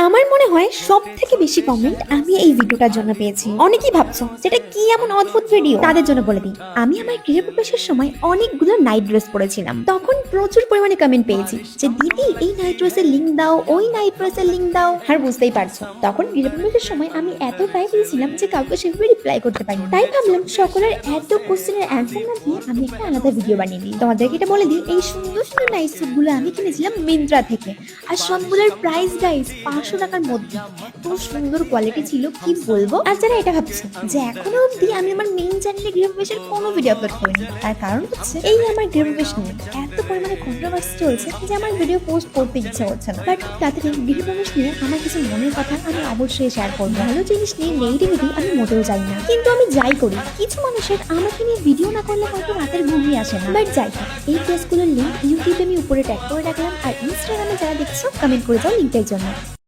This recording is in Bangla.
আমার মনে হয় সব থেকে বেশি কমেন্ট আমি এই ভিডিওটার জন্য পেয়েছি। অনেকেই ভাবছো যেটা কি এমন অদ্ভুত ভিডিও, তাদের জন্য বলে দিই আমি আমার গৃহপ্রবেশের সময় অনেকগুলো নাইট ড্রেস পরেছিলাম। তখন প্রচুর পরিমাণে কমেন্ট পেয়েছি যে দিদি এই নাইট ড্রেসের লিংক দাও, ওই নাইট ড্রেসের লিংক দাও। আর বুঝতেই পারছো তখন গৃহপ্রবেশের সময় আমি এত টাইপ দিয়েছিলাম যে কাউকে সেভাবে রিপ্লাই করতে পারি। তাই ভাবলাম সকলের এত কোশ্চেনের অ্যান্সার না দিয়ে আমি একটা আলাদা ভিডিও বানিয়ে দিই। তোমাদেরকে এটা বলে দিই এই সুন্দর সুন্দর নাইট স্যুটগুলো আমি কিনেছিলাম মিন্ত্রা থেকে। আর সবগুলোর প্রাইস গাইস 500 টাকার মধ্যে। এত সুন্দর কোয়ালিটি ছিল কি বলবো। আর যারা এটা ভাবছে যে এখনো অবধি আমি আমার মেইন চ্যানেলে গৃহপ্রবেশের কোনো ভিডিও আপলোড করিনি, তার কারণ হচ্ছে এই আমার গৃহপ্রবেশ নিয়ে এত পরিমাণে কন্ট্রোভার্সি চলছে যে আমার ভিডিও পোস্ট করতে ইচ্ছা হচ্ছে না। বাট তাড়াতাড়ি গৃহপ্রবেশ নিয়ে আমার কিছু মনের কথা আমি অবশ্যই শেয়ার করবো। ভালো জিনিস নিয়ে নেগেটিভিটি আমি মোটেও যাই না, কিন্তু আমি যাই করি কিছু মানুষের আমাকে নিয়ে ভিডিও না করলে হয়তো রাতের ঘুমই আসে না। বাট যাই হোক, এই ড্রেসগুলোর লিঙ্ক ইউটিউবে আমি উপরে ট্যাগ করে রাখলাম, আর ইনস্টাগ্রামে যারা দেখছো কমেন্ট করে যাও লিঙ্কের জন্য।